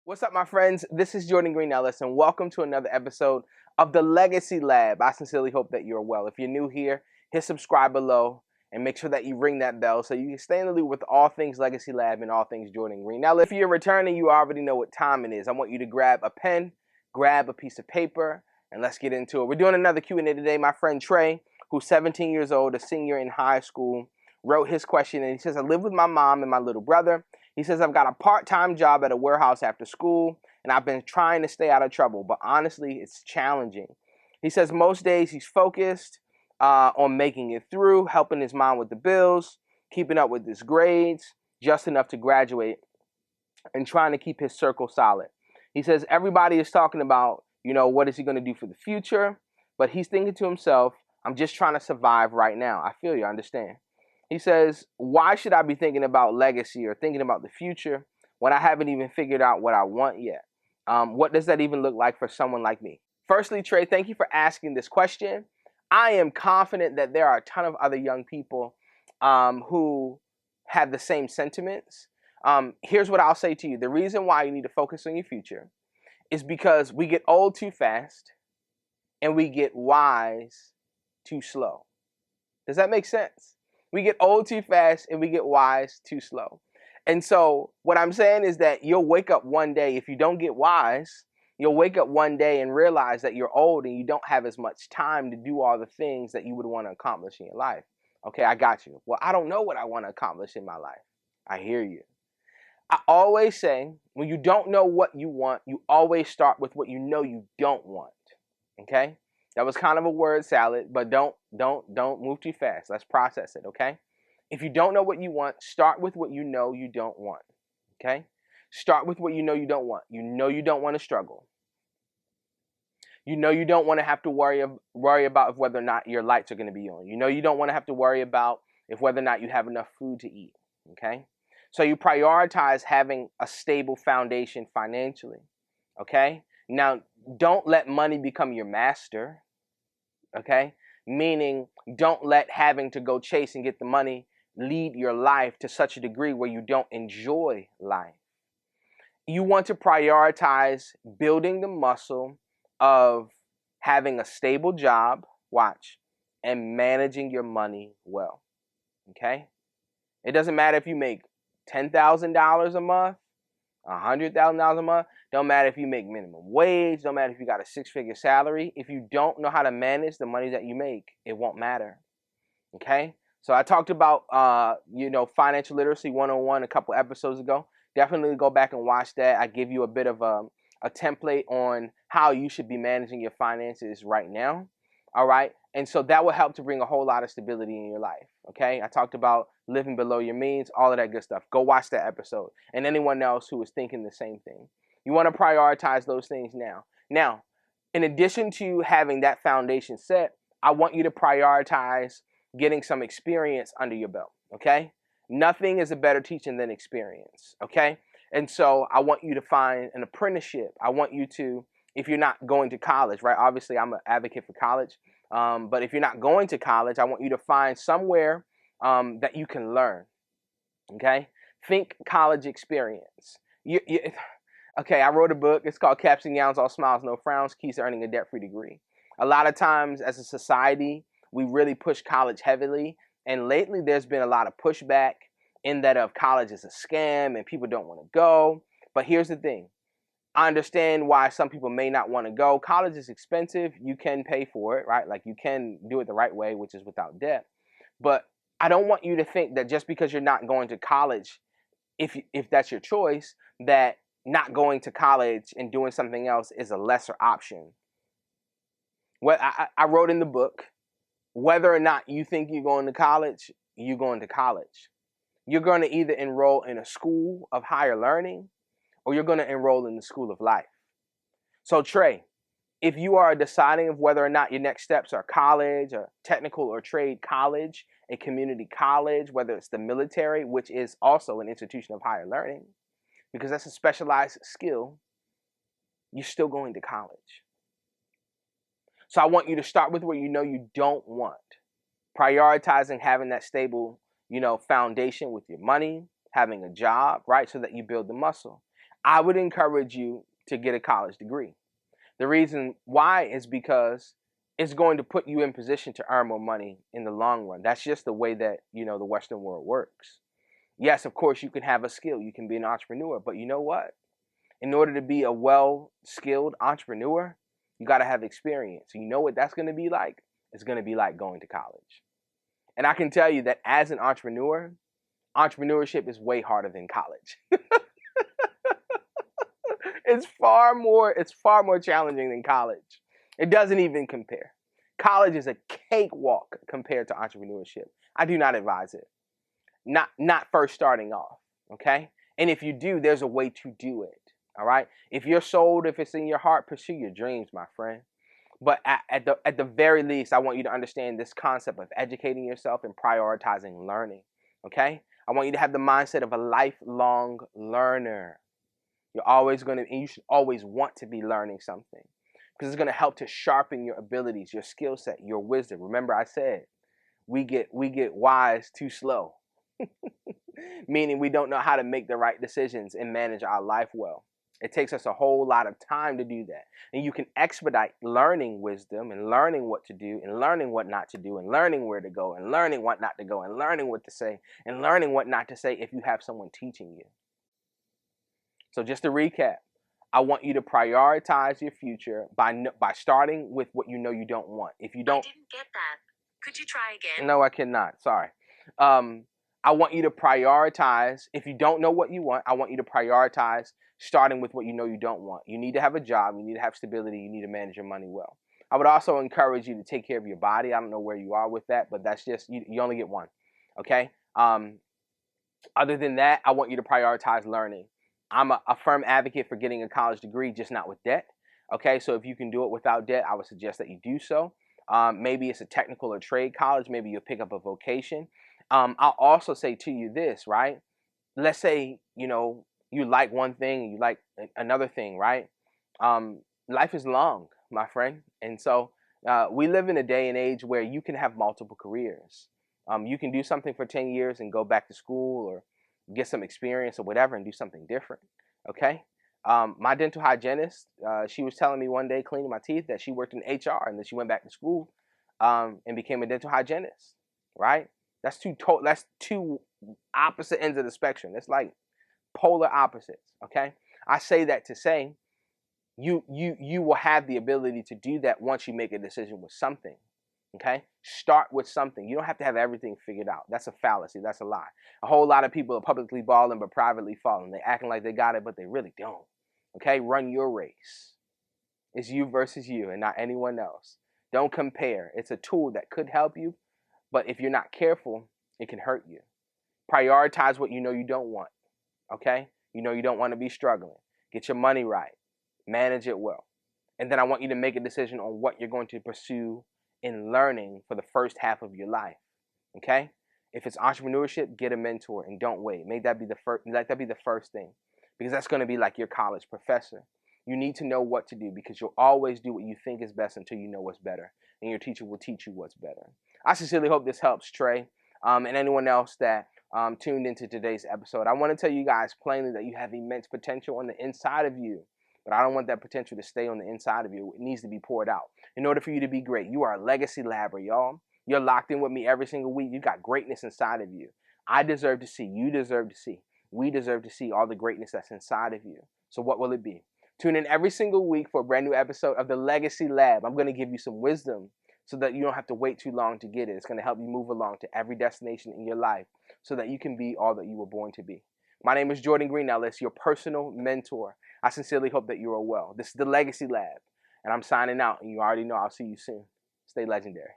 What's up, my friends? This is Jordan Green-Ellis, and welcome to another episode of the Legacy Lab. I sincerely hope that you're well. If you're new here, hit subscribe below and make sure that you ring that bell so you can stay in the loop with all things Legacy Lab and all things Jordan Green-Ellis. If you're returning, you already know what time it is. I want you to grab a pen, grab a piece of paper, and let's get into it. We're doing another Q&A today. My friend Trey, who's 17 years old, a senior in high school, wrote his question, and he says, I live with my mom and my little brother. He says, I've got a part-time job at a warehouse after school, and I've been trying to stay out of trouble, but honestly, it's challenging. He says most days he's focused on making it through, helping his mom with the bills, keeping up with his grades, just enough to graduate, and trying to keep his circle solid. He says everybody is talking about, what is he going to do for the future, but he's thinking to himself, I'm just trying to survive right now. I feel you, I understand. He says, why should I be thinking about legacy or thinking about the future when I haven't even figured out what I want yet? What does that even look like for someone like me? Firstly, Trey, thank you for asking this question. I am confident that there are a ton of other young people who have the same sentiments. Here's what I'll say to you. The reason why you need to focus on your future is because we get old too fast and we get wise too slow. Does that make sense? We get old too fast and we get wise too slow. And so what I'm saying is that you'll wake up one day, if you don't get wise, you'll wake up one day and realize that you're old and you don't have as much time to do all the things that you would want to accomplish in your life. Okay, I got you. Well, I don't know what I want to accomplish in my life. I hear you. I always say, when you don't know what you want, you always start with what you know you don't want. Okay? That was kind of a word salad, but don't move too fast. Let's process it, okay? If you don't know what you want, start with what you know you don't want, okay? Start with what you know you don't want. You know you don't want to struggle. You know you don't want to have to worry about whether or not your lights are going to be on. You know you don't want to have to worry about whether or not you have enough food to eat, okay? So you prioritize having a stable foundation financially, okay? Now, don't let money become your master. Okay? Meaning, don't let having to go chase and get the money lead your life to such a degree where you don't enjoy life. You want to prioritize building the muscle of having a stable job, watch, and managing your money well. Okay? It doesn't matter if you make $10,000 a month, $100,000 a month. Don't matter if you make minimum wage. Don't matter if you got a six-figure salary. If you don't know how to manage the money that you make, it won't matter. Okay? So I talked about, financial literacy 101 a couple episodes ago. Definitely go back and watch that. I give you a bit of a template on how you should be managing your finances right now. All right? And so that will help to bring a whole lot of stability in your life. Okay? I talked about living below your means, all of that good stuff. Go watch that episode. And anyone else who is thinking the same thing. You want to prioritize those things now. Now, in addition to having that foundation set, I want you to prioritize getting some experience under your belt. Okay? Nothing is a better teaching than experience. Okay? And so I want you to find an apprenticeship. I want you to, if you're not going to college, right? Obviously, I'm an advocate for college. But if you're not going to college, I want you to find somewhere that you can learn. Okay? Think college experience. Okay, I wrote a book. It's called Caps and Gowns, All Smiles, No Frowns, Keys to Earning a Debt-Free Degree. A lot of times as a society, we really push college heavily. And lately, there's been a lot of pushback in that of college is a scam and people don't want to go. But here's the thing. I understand why some people may not want to go. College is expensive. You can pay for it, right? Like you can do it the right way, which is without debt. But I don't want you to think that just because you're not going to college, if that's your choice, that not going to college and doing something else is a lesser option. Well, I wrote in the book, whether or not you think you're going to college, you're going to college. You're going to either enroll in a school of higher learning or you're going to enroll in the school of life. So Trey, if you are deciding of whether or not your next steps are college, or technical or trade college, a community college, whether it's the military, which is also an institution of higher learning, because that's a specialized skill, you're still going to college. So I want you to start with what you know you don't want. Prioritizing having that stable, foundation with your money, having a job, right? So that you build the muscle. I would encourage you to get a college degree. The reason why is because it's going to put you in position to earn more money in the long run. That's just the way that, the Western world works. Yes, of course, you can have a skill. You can be an entrepreneur. But you know what? In order to be a well-skilled entrepreneur, you got to have experience. You know what that's going to be like? It's going to be like going to college. And I can tell you that as an entrepreneur, entrepreneurship is way harder than college. It's far more challenging than college. It doesn't even compare. College is a cakewalk compared to entrepreneurship. I do not advise it. Not first starting off, okay? And if you do, there's a way to do it. All right? If you're sold, if it's in your heart, pursue your dreams, my friend. But at the very least, I want you to understand this concept of educating yourself and prioritizing learning. Okay? I want you to have the mindset of a lifelong learner. You're always going to, and you should always want to be learning something, because it's going to help to sharpen your abilities, your skill set, your wisdom. Remember, I said we get wise too slow, meaning we don't know how to make the right decisions and manage our life well. It takes us a whole lot of time to do that. And you can expedite learning wisdom and learning what to do and learning what not to do and learning where to go and learning what not to go and learning what to say and learning what not to say if you have someone teaching you. So just to recap, I want you to prioritize your future by starting with what you know you don't want. If you don't... I didn't get that. Could you try again? No, I cannot. Sorry. I want you to prioritize. If you don't know what you want, I want you to prioritize starting with what you know you don't want. You need to have a job. You need to have stability. You need to manage your money well. I would also encourage you to take care of your body. I don't know where you are with that, but that's just, you only get one. Okay? Other than that, I want you to prioritize learning. I'm a firm advocate for getting a college degree, just not with debt. Okay? So if you can do it without debt, I would suggest that you do so. Maybe it's a technical or trade college. Maybe you'll pick up a vocation. I'll also say to you this, right? Let's say, you like one thing and you like another thing, right? Life is long, my friend. And so we live in a day and age where you can have multiple careers. You can do something for 10 years and go back to school or get some experience or whatever and do something different, okay? My dental hygienist, she was telling me one day cleaning my teeth that she worked in HR and then she went back to school and became a dental hygienist, right? That's two opposite ends of the spectrum. It's like polar opposites, okay? I say that to say you will have the ability to do that once you make a decision with something, okay? Start with something. You don't have to have everything figured out. That's a fallacy. That's a lie. A whole lot of people are publicly balling but privately falling. They're acting like they got it, but they really don't, okay? Run your race. It's you versus you and not anyone else. Don't compare. It's a tool that could help you, but if you're not careful, it can hurt you. Prioritize what you know you don't want, okay? You know you don't want to be struggling. Get your money right. Manage it well. And then I want you to make a decision on what you're going to pursue in learning for the first half of your life, okay? If it's entrepreneurship, get a mentor and don't wait. Let that be the first thing, because that's going to be like your college professor. You need to know what to do, because you'll always do what you think is best until you know what's better, and your teacher will teach you what's better. I sincerely hope this helps, Trey, and anyone else that tuned into today's episode. I want to tell you guys plainly that you have immense potential on the inside of you, but I don't want that potential to stay on the inside of you. It needs to be poured out in order for you to be great. You are a legacy labber, y'all. You're locked in with me every single week. You got greatness inside of you. I deserve to see. You deserve to see. We deserve to see all the greatness that's inside of you. So what will it be? Tune in every single week for a brand new episode of the Legacy Lab. I'm going to give you some wisdom so that you don't have to wait too long to get it. It's going to help you move along to every destination in your life so that you can be all that you were born to be. My name is Jordan Green-Ellis, your personal mentor. I sincerely hope that you are well. This is the Legacy Lab, and I'm signing out, and you already know I'll see you soon. Stay legendary.